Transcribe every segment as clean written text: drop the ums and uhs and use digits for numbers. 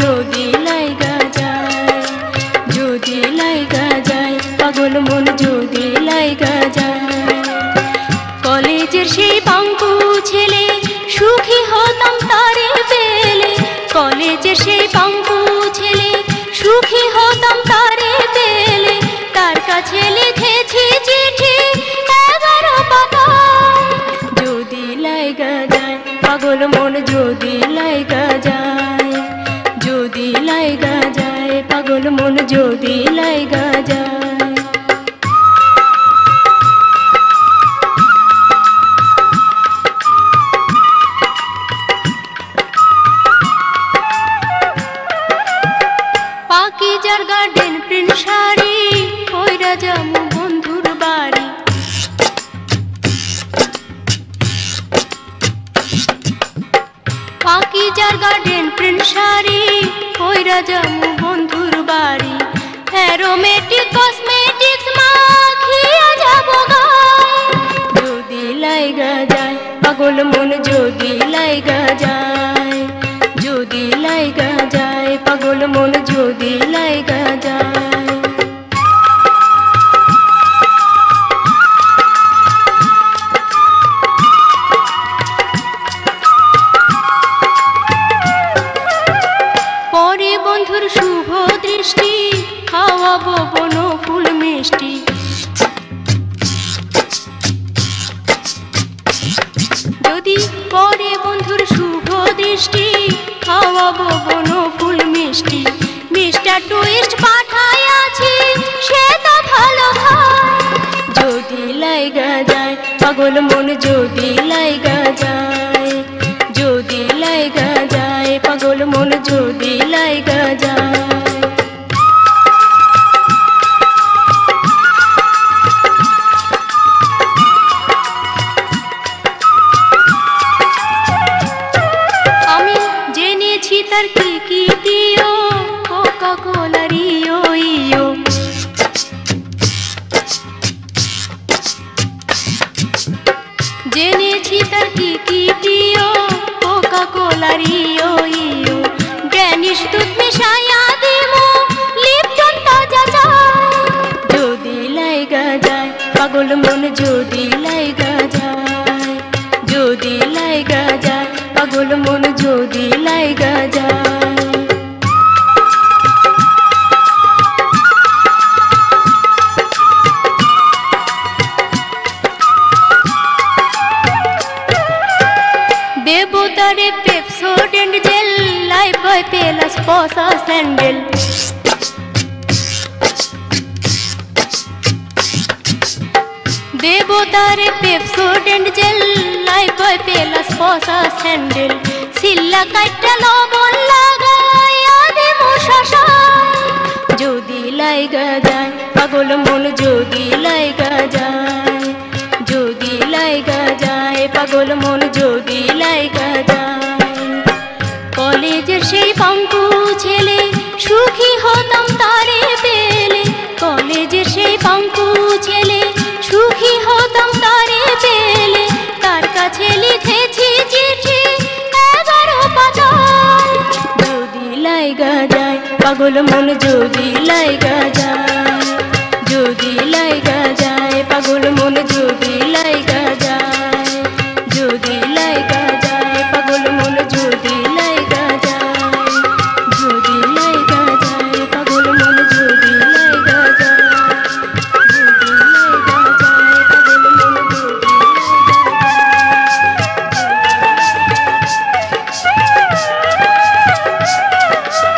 যদি লাইগা যায়, যদি লাইগা যায়, পাগল মন যদি লাইগা যায়। কলেজের সেই বাঙ্কু ছেলে সুখী হতাম তারে পেলে, কলেজের সেই বাঙ্কু ছেলে সুখী হতাম তারে পেলে, তার কাছে লিখেছি চিঠি 11 পাতায়। যদি লাইগা যায়, পাগল মন যদি লাইগা যায়, যদি লাইগা যায়, পাগল মন যদি লাইগা যায়। পাকিজার গার্ডেন প্রিন্ট শাড়ি পইরা যামু বন্ধুর বাড়ি, পাকিজার গার্ডেন প্রিন্ট শাড়ি পইরা যামু বন্ধুর বাড়ি। অ্যারোমেটিক কসমেটিক্স মাখিয়া যাবো গায়। যদি লাইগা যায়, পাগল মন যদি লাইগা যায়, যদি লাইগা যায়, পাগল মন যদি লাইগা যায়। পরে বন্ধুর শুভ দৃষ্টি খাওয়াবো বন ফুল মিষ্টি, যদি পরে বন্ধুর শুভ দৃষ্টি খাওয়াবো বন ফুল মিষ্টি। মিস্টার টুইস্ট পাঠায় আছি সে তো ভালো খায়। যদি লাইগা যায়, পাগল মন যদি লাইগা যায়, যদি লাইগা যায়, পাগল মন যদি লাইগা যায়। আমি জেনেছি তার কি কি প্রিয়, কোকা কোলা রিও ইও, জেনেছি তার কি কি প্রিয়, কোকা কোলা রিও ইও। ড্যানিশ দুধ মিশাইয়া দিমু লিপটন তাজা চায়। যদি লাইগা যায়, পাগল মন যদি লাইগা যায়, যদি লাইগা যায়, পাগল মন যদি লাইগা যায়। দেবতারে পেপসোডেন্ট জেল, লাইফ বয় পেলাস পসা স্যান্ডেল, দেবতারে পেপসোডেন্ট জেল, লাইফ বয় পেলাস পসা স্যান্ডেল। সিল্লা কাইটা লবণ লাগাইয়া দেমু শশায়। যদি লাইগা যায়, পাগল মন যদি লাইগা যায়, যদি লাইগা যায়, পাগল মন যদি লাইগা যায়। কলেজের সেই বাঙ্কু ছেলে সুখী হতাম তারে পেলে, কলেজের সেই বাঙ্কু ছেলে সুখী হতাম তারে পেলে, তার কাছে লিখেছি চিঠি 11 পাতায়। যদি লাইগা যায়, পাগল মন যদি লাইগা যায়, যদি লাইগা যায়, পাগল মন যদি লাইগা যায়, যদি লাইগা যায়, পাগল মন যদি লাইগা যায়, যদি লাইগা যায়, পাগল মন যদি লাইগা যায়, যদি লাইগা যায়, পাগল মন যদি লাইগা যায়।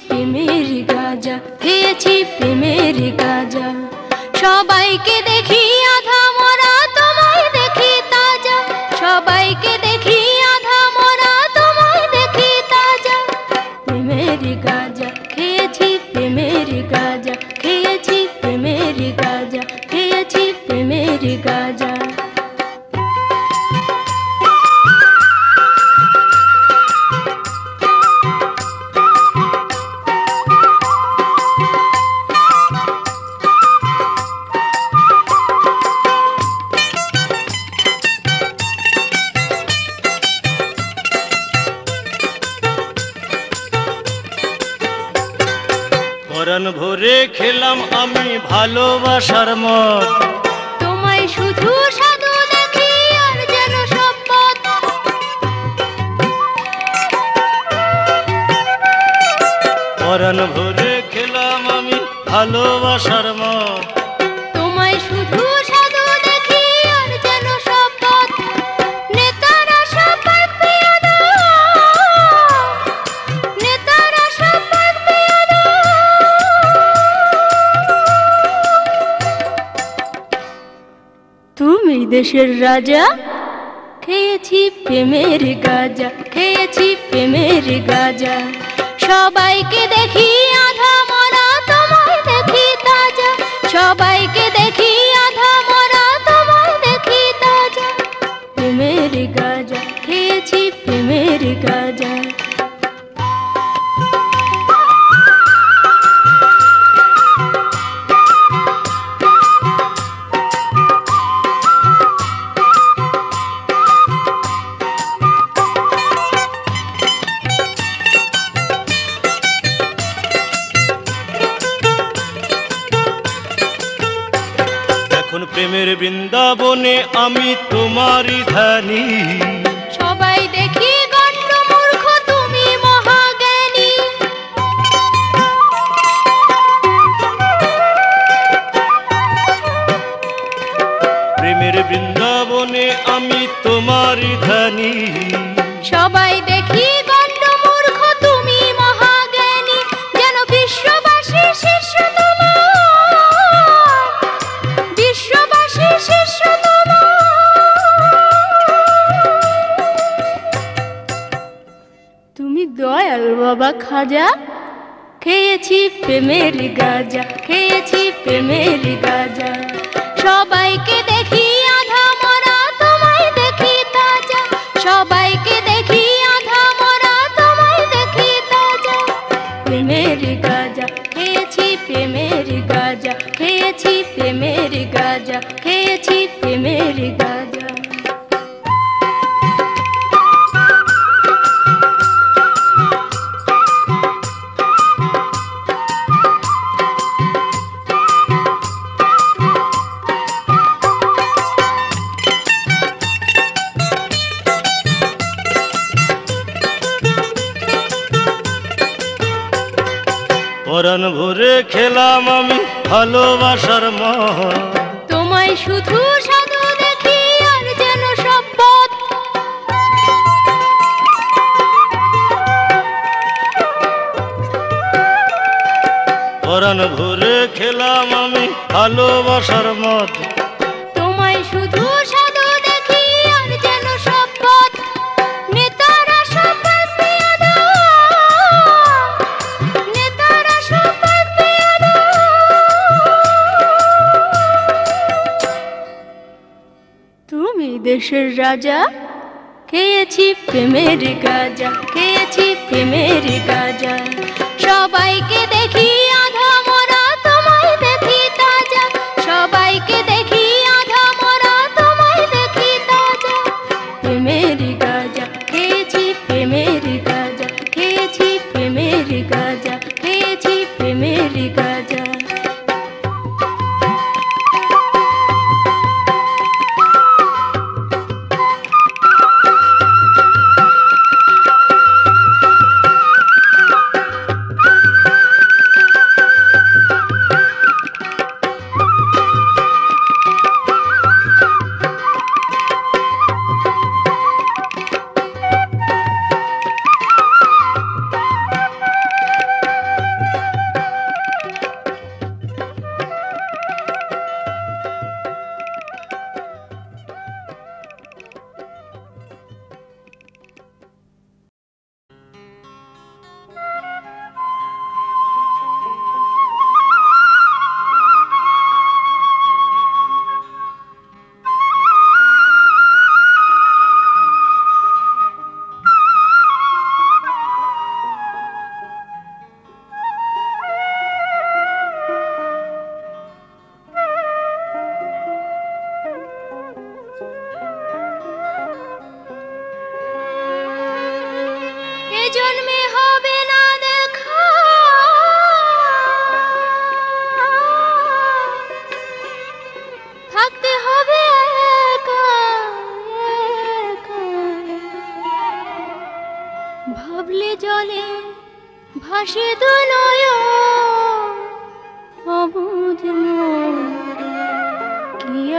প্রেমের গাঁজা, খেয়েছি প্রেমের গাঁজা। সবাইকে দেখি আধা মরা, তোমায় দেখি তাজা। সবাইকে দেখি আধা মরা, তোমায় দেখি তাজা। প্রেমের গাঁজা, খেয়েছি প্রেমের গাঁজা, খেয়েছি প্রেমের গাঁজা, খেয়েছি প্রেমের গাঁজা। পরাণ ভরে খেলাম আমি ভালোবাসার মদ, তোমায় শুধু সাধু দেখি আর যেন সব পথ। পরাণ ভরে খেলাম আমি ভালোবাসার মদ, তোমায় শুধু সাধু দেখি আর যেন সব পথ। নেতারা সব পাক পেয়াদা, নেতারা সব পাক পেয়াদা। তুমি দেশের রাজা, খেয়েছি প্রেমের গাঁজা, খেয়েছি প্রেমের গাঁজা। সবাইকে দেখি আধা মরা, তোমায় দেখি তাজা। সবাইকে দেখি আধা মরা, তোমায় দেখি তাজা। প্রেমের গাঁজা, খেয়েছি প্রেমের গাঁজা। এখন প্রেমের বৃন্দাবনে আমি তোমারই ধানী। সবাই দেখি গণ্ড মূর্খ, তুমি মহাজ্ঞানী। প্রেমের বৃন্দাবনে আমি তোমারই ধানী। সবাই দেখি গণ্ড মূর্খ, তুমি মহাজ্ঞানী। যেন বিশ্ববাসী শিষ্য তোমার, বিশ্ববাসী শিষ্য তোমার। তুমি দয়াল বাবা খাজা, খেয়েছি প্রেমের গাঁজা, খেয়েছি প্রেমের গাঁজা। সবাইকে দেখি আধা মরা, তোমায় দেখি তাজা। সবাইকে দেখি আধা মরা, তোমায় দেখি তাজা। প্রেমের গাঁজা, খেয়েছি প্রেমের গাঁজা, খেয়েছি প্রেমের গাঁজা, খেয়েছি প্রেমের গাঁজা। পরাণ ভরে খেলাম আমি ভালোবাসার মদ, তোমায় শুধু সাধু দেখি আর যেন সব পথ। পরাণ ভরে খেলাম আমি ভালোবাসার মদ, তোমায় শুধু সাধু দেখি আর যেন সব পথ। নেতারা সব পাক পেয়াদা, নেতারা সব পাক পেয়াদা। তুমি দেশের রাজা, খেয়েছি প্রেমের গাঁজা, খেয়েছি প্রেমের গাঁজা। সবাইকে দেখি আধা মরা, তোমায় দেখি তাজা। সবাইকে দেখি আধা মরা, তোমায় দেখি তাজা। প্রেমের গাঁজা, খেয়েছি প্রেমের গাঁজা, খেয়েছি প্রেমের গাঁজা, খেয়েছি প্রেমের গাঁজা।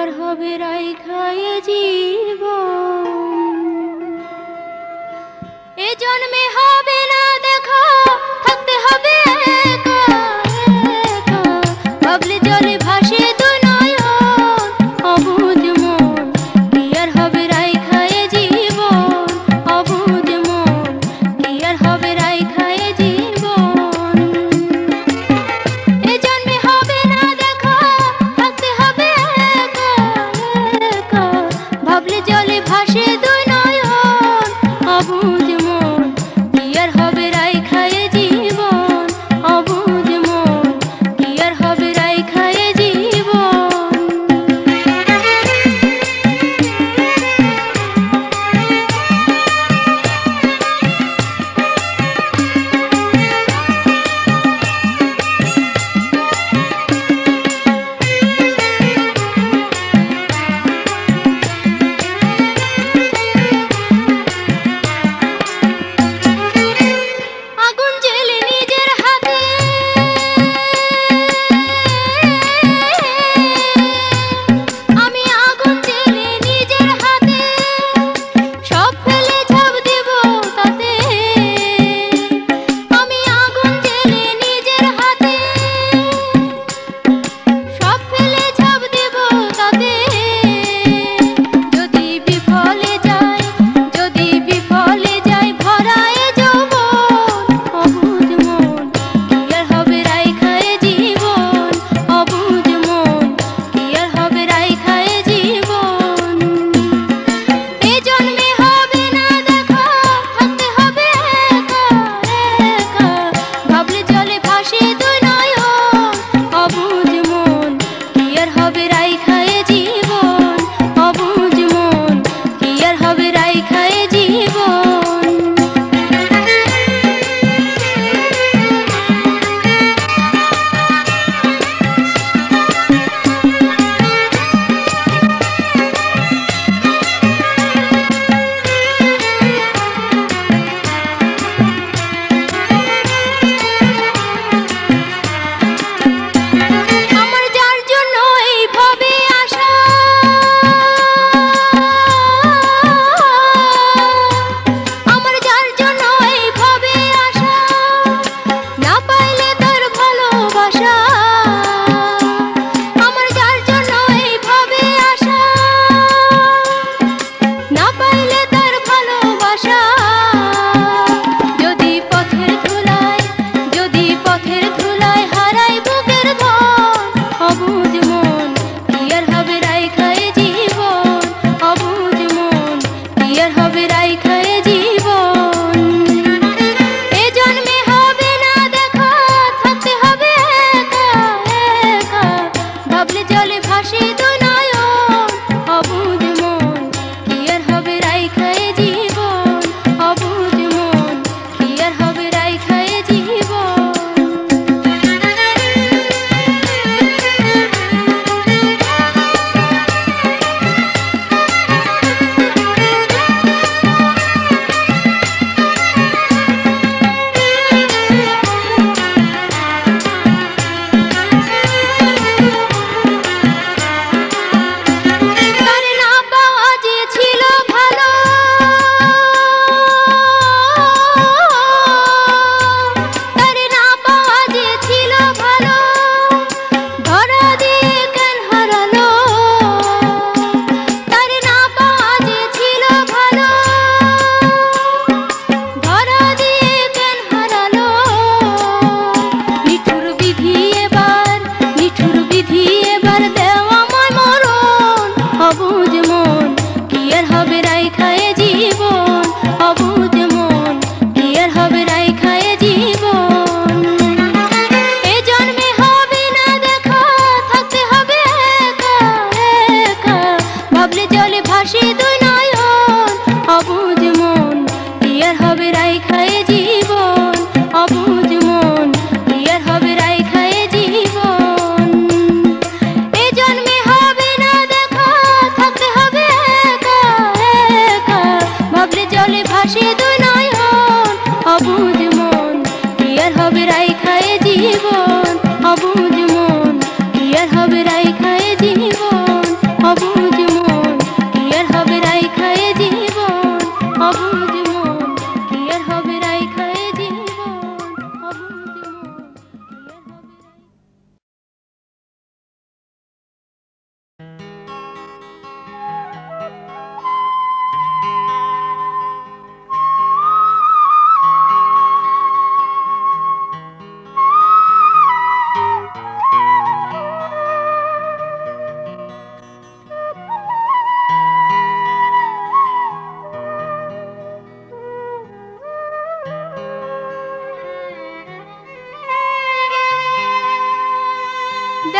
আর হবে রাই খায়ে জীবন। এ জন্মে হবে না দেখা, থাকতে হবে একা একা, ভাবলে জলে ভাসে দু নয়ন অবুঝ মন, কি আর হবে রাই খায়ে জীবন, অবুঝ মন, কি আর হবে রাই খায়ে জীবন। এ জন্মে হবে না দেখা, থাকতে হবে একা একা, ভাবলে জলে ভাসে দু নয়ন অবুঝ মন, কি আর হবে রাই খায়ে জীবন,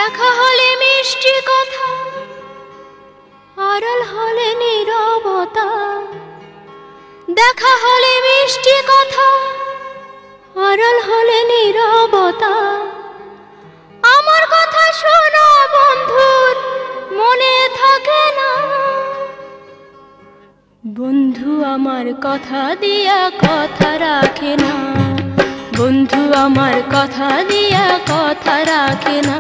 দেখা হলে মিষ্টি কথা, আড়াল হলে নীরবতা। দেখা হলে মিষ্টি কথা, আড়াল হলে নীরবতা। আমার কথা শোনা বন্ধুর মনে থাকে না। বন্ধু আমার কথা দিয়া কথা রাখে না, বন্ধু আমার কথা দিয়া কথা রাখে না।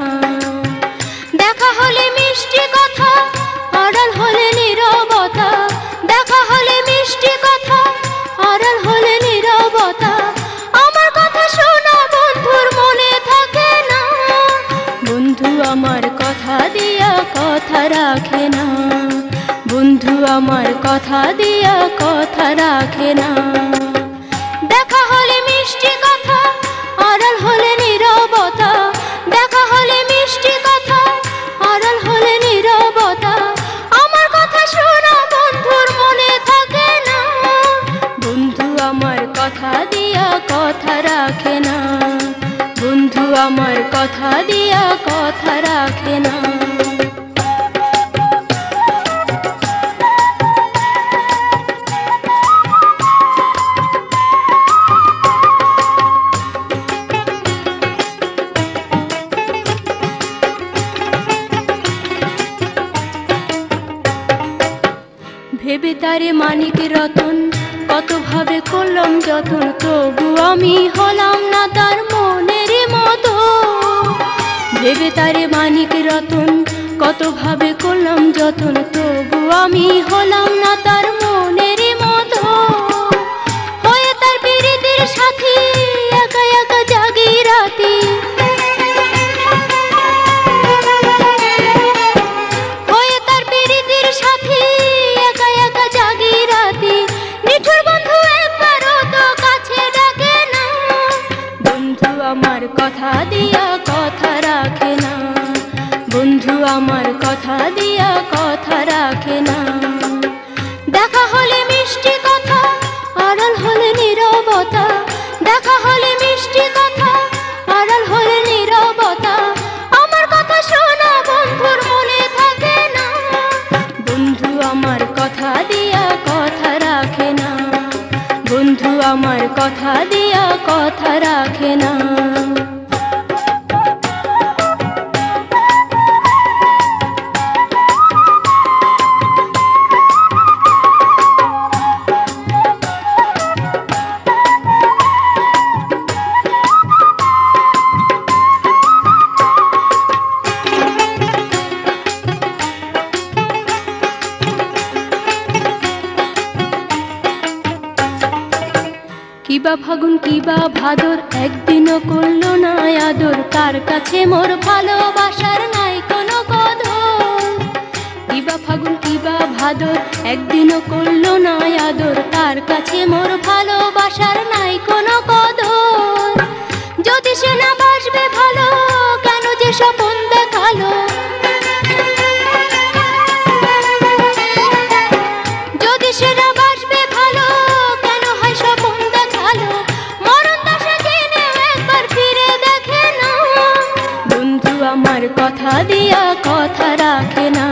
দেখা হলে মিষ্টি কথা, আড়াল হলে নীরবতা। দেখা হলে মিষ্টি কথা, আড়াল হলে নীরবতা। আমার কথা শোনা বন্ধুর মনে থাকে না। বন্ধু আমার কথা দিয়া কথা রাখে না, বন্ধু আমার কথা দিয়া কথা রাখে না। দেখা হলে মিষ্টি কথা, আড়াল হলে নীরবতা। দেখা হলে মিষ্টি কথা, আড়াল হলে নীরবতা। আমার কথা শোনা বন্ধুর মনে থাকে না। বন্ধু আমার কথা দিয়া কথা রাখে না, বন্ধু আমার কথা দিয়া কথা রাখে না। ভেবে তারে মানিক রতন, কত ভাবে করলাম যতন, তবু আমি হলাম না তার মনের মতো। ভেবে তারে মানিক রতন, কত ভাবে করলাম যতন, তবু আমি হলাম না তার মনের মতো। হয়ে তার পিরিতের সাথী, একা একা জাগি রাতি। হয়ে তার পিরিতের সাথী, একা একা জাগি রাতি। নিঠুর বন্ধু একবারও তো কাছে ডাকে না। বন্ধু আমার কথা দিয়া কথা রাখে না, বন্ধু আমার কথা দিয়া কথা রাখে না। দেখা হলে মিষ্টি কথা, আড়াল হলে নীরবতা। দেখা হলে মিষ্টি কথা, আড়াল হলে নীরবতা। আমার কথা শোনা বন্ধুর মনে থাকে না। বন্ধু আমার কথা দিয়া কথা রাখে না, বন্ধু আমার কথা দিয়া কথা রাখে না। কিবা ফাগুন কিবা ভাদর, একদিনও করলো না আদর। তার কাছে মোর ভালোবাসার নাই কোনো কদর। কিবা ফাগুন কিবা ভাদর, একদিনও করলো না আদর। তার কাছে মোর ভালোবাসার নাই কোনো কদর। যদি সে না বাসবে ভালো, কেন যে স্বপন দেখালো। যদি সে না বাসবে ভালো, কেন হয় স্বপন দেখালো। মরণ দশা জেনে একবার ফিরে দেখে না। বন্ধু আমার কথা দিয়া কথা রাখে না,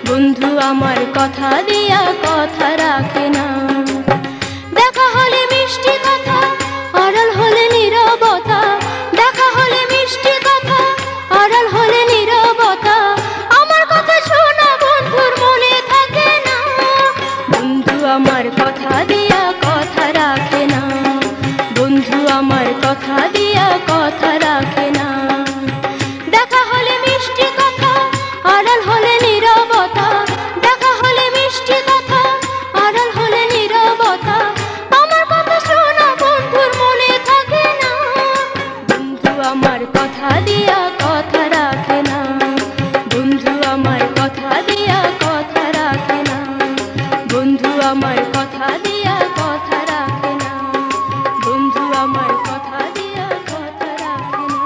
বন্ধু আমার কথা দিয়া কথা রাখে না। দেখা হলে মিষ্টি কথা, আড়াল হলে নীরবতা। দেখা হলে মিষ্টি কথা, আড়াল হলে নীরবতা। আমার কথা শোনা বন্ধুর মনে থাকে না। বন্ধু আমার কথা দিয়া কথা রাখে না, বন্ধু আমার কথা দিয়া কথা রাখে না। দেখা হলে মিষ্টি কথা, আড়াল হলে নীরবতা। দেখা হলে মিষ্টি কথা, আড়াল হলে নীরবতা। আমার কথা শোনা বন্ধুর মনে থাকে না। বন্ধু আমার কথা দিয়া কথা রাখে না, বন্ধু আমার কথা দিয়া কথা রাখে না। বন্ধু আমার কথা দিয়া কথা রাখে না, বন্ধু আমার কথা দিয়া কথা রাখে না,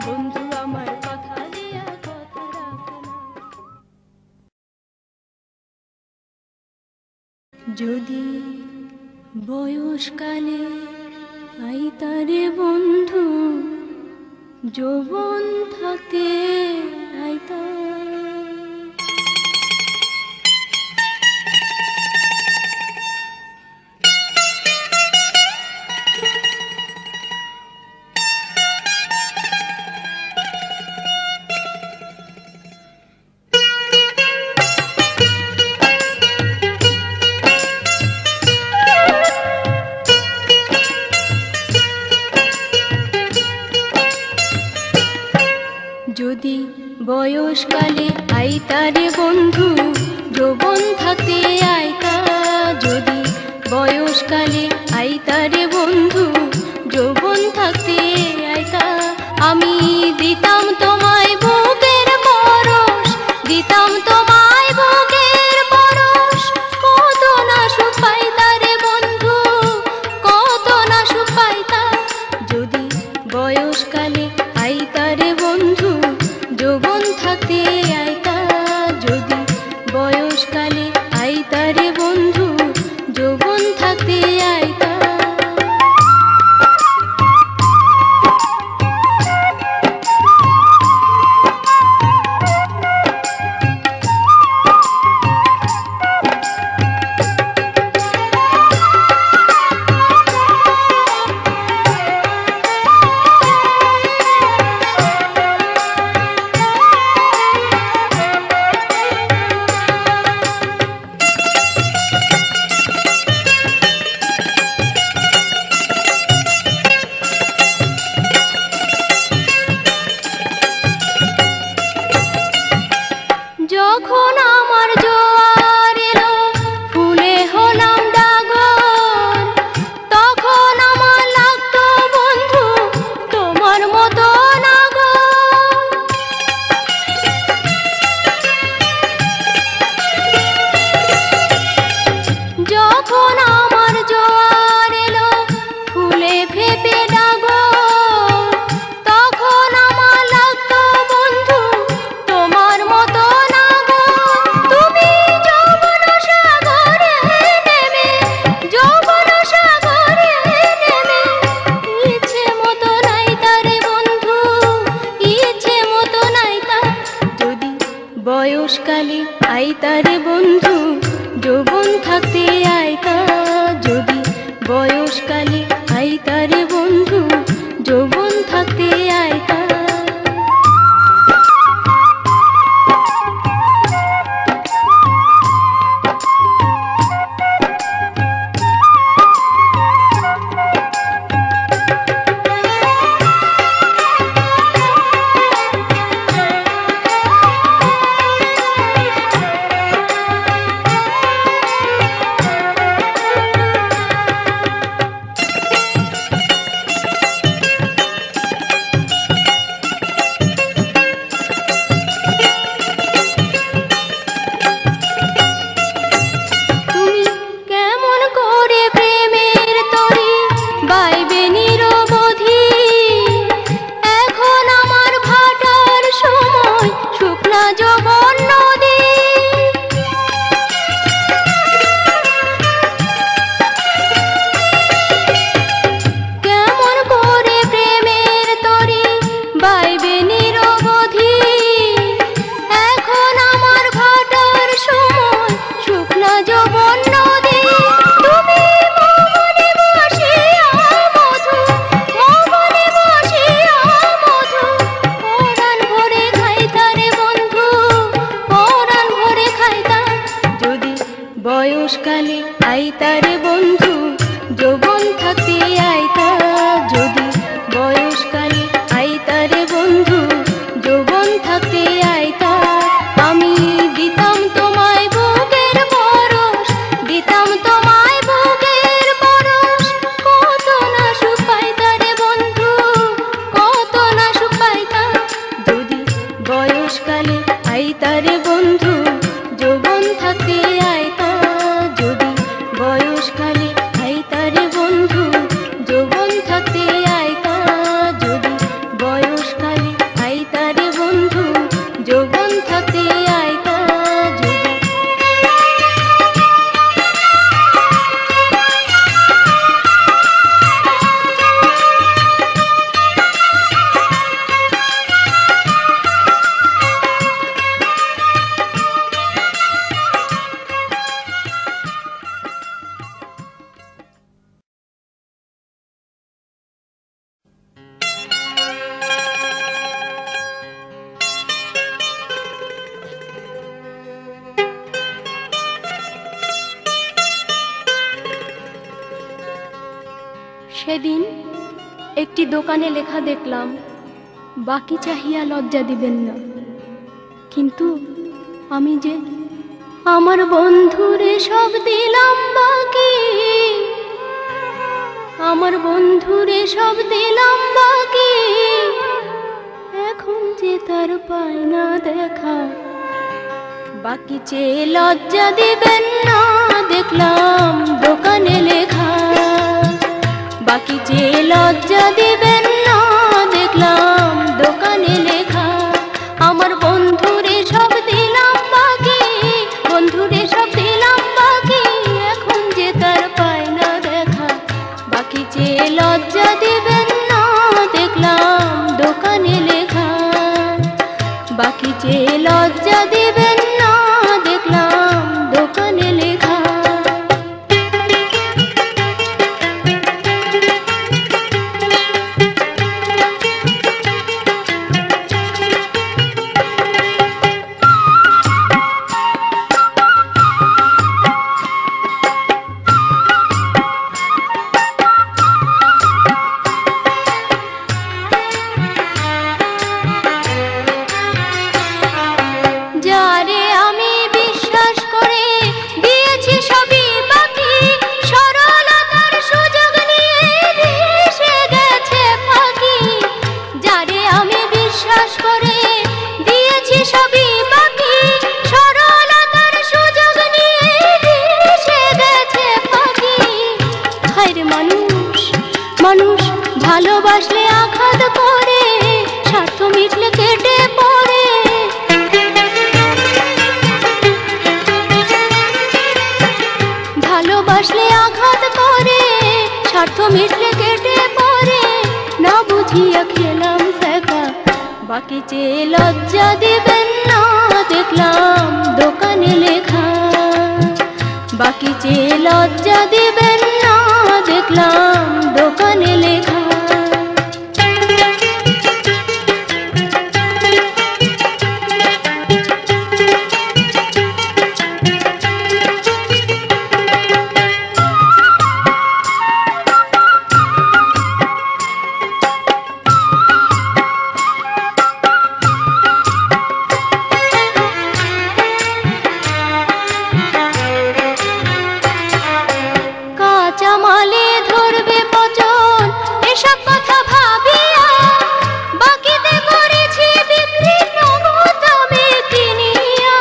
বন্ধু আমার কথা দিয়া কথা রাখে না। যদি বয়সকালে আইতারে বন্ধু যৌবন থাকতে আইতা। যদি বয়সকালে আইতা রে বন্ধু যৌবন থাকতে আইতা, যদি বয়সকালে আইতা রে বন্ধু যৌবন থাকতে আইতা, আমি দিতাম তোমায় বুকের পরশ, দিতাম তোমায় বুকের পরশ, কত না সুখ পাইতা রে বন্ধু, কত না সুখ পাইতা। যদি বয়সকালে আইতা রে বন্ধু যৌবন থাকতে আইতা, যদি বয়সকালে আইতা রে বন্ধু যৌবন থাকতে আইতা। যখন আমার জোয়ার এলো ফুলে হলাম ডাগর, তখন আমার লাগতো বন্ধু তোমার মতো নাগর। যখন আমার জোয়ার এলো ফুলে ফেপে ডাগর, তখন আমার লাগতো বন্ধু তোমার মতো নাগর। তুমি যৌবন সাগরে নেমে, যৌবন সাগরে নেমে, ইচ্ছে মতো নাইতা রে বন্ধু, ইচ্ছে মতো নাইতা। যদি বয়সকালে আইতা রে বন্ধু যৌবন থাকতে আইতা, যদি বয়সকালে আইতা রে বন্ধু যৌবন থাকতে আইতা। তুমি কেমন করে প্রেমের তরি বাইবে নিরবধি, এখন আমার ভাটার সময় শুকনা যৌবন নদী। কেমন করে প্রেমের তরি বাইবে নিরবধি, এখন আমার ভাটার সময় শুকনা যৌবন নদী। তুমি মনে বসিয়া মধু, মনে বসিয়া মধু, পরাণ ভরে খাইতা রে বন্ধু, পরাণ ভরে খাইতা। যদি বয়সকালে আইতা রে বন্ধু যৌবন থাকতে আইতা, যদি বয়সকালে আইতা রে বন্ধু যৌবন থাকতে আইতা, আমি দিতাম তোমায় বুকের পরশ, দিতাম তোমায় বুকের পরশ, কত না সুখ পাইতা রে বন্ধু, কত না সুখ পাইতা। যদি বয়সকালে আইতা রে বন্ধু যৌবন থাকতে আইতা, যদি বয়সকালে আইতা রে বন্ধু যৌবন থাকতে আইতা, যদি বয়সকালে আইতা রে বন্ধু যৌবন থাকতে আইতা। যদি সেদিন একটি দোকানে লেখা দেখলাম, বাকি চাহিয়া লজ্জা দিবেন না। কিন্তু আমি যে আমার বন্ধুরে সব দিলাম বাকি, আমার বন্ধুরে সব দিলাম বাকি, এখন যে তার পায় না দেখা। বাকি চেয়ে লজ্জা দিবেন না, দেখলাম দোকানে লেখা। বাকি চেয়ে লজ্জা দিবেন না, দেখলাম দোকানে লেখা। আমার বন্ধুরে সব দিলাম বাকি, বন্ধুরে সব দিলাম বাকি, এখন যে তার পায় না দেখা। বাকি চেয়ে লজ্জা দিবেন না, দেখলাম দোকানে লেখা। বাকি চেয়ে লজ্জা দিবেন না, দেখলাম দোকানে লেখা। যারে আমি বিশ্বাস করে দিয়েছি সবই বাকি, সরলতার সুযোগ নিয়ে ভেসে গেছে ফাঁকি। যারে আমি বিশ্বাস করে দিয়েছি সবই বাকি, সরলতার সুযোগ নিয়ে ভেসে গেছে ফাঁকি। হায়রে মানুষ, মানুষ ভালোবাসলে আঘাত করে, স্বার্থ মিটলে কেটে পড়ে। ভালোবাসলে আঘাত করে, স্বার্থ মিটলে কেটে পড়ে। না বুঝিয়া খেলাম শেখা। বাকি চেয়ে লজ্জা দিবেন না, দেখলাম দোকানে লেখা। বাকি চেয়ে লজ্জা দিবেন না, দেখলাম দোকানে লেখা। কাঁচা মালে ধরবে পচন, এসব কথা ভাবিয়া বাকিতে করেছি বিক্রি নগদ দামে কিনিয়া।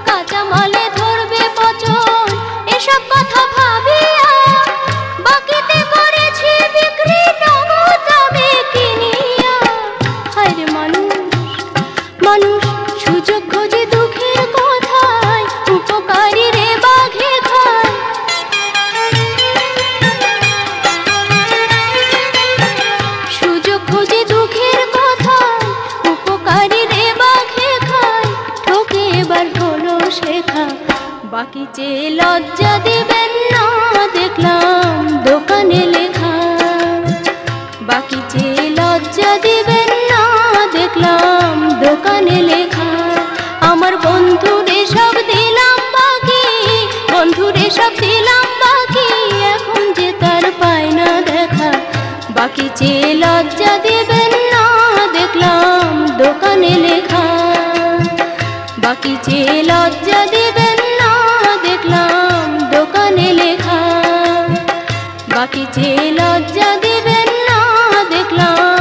কাঁচা মালে ধরবে পচন, এসব কথা ভাবিয়া বাকিতে করেছি বিক্রি নগদ দামে কিনিয়া। হায়রে মানুষ, মানুষ সুযোগ খোঁজে দুঃখের কথায়, উপকারী রে বাঘে খায়। সুযোগ খোঁজে দুঃখের কথায়, উপকারী রে বাঘে খায়। ঠকে এবার হলো শেখা। বাকি চেয়ে লজ্জা দিবেন না, দেখলাম দোকানে লেখা। বাকি চেয়ে লজ্জা দিবেন না, দেখলাম দোকানে লেখা। আমার বন্ধুরে সব দিলাম বাকি, বন্ধুরে সব দিলাম বাকি, এখন যে তার পায় না দেখা। বাকি চেয়ে লজ্জা দিবেন না, দেখলাম দোকানে লেখা। বাকি চেয়ে লজ্জা দিবেন না, দেখলাম দোকানে লেখা। বাকি চেয়ে লজ্জা দিবেন না, দেখলাম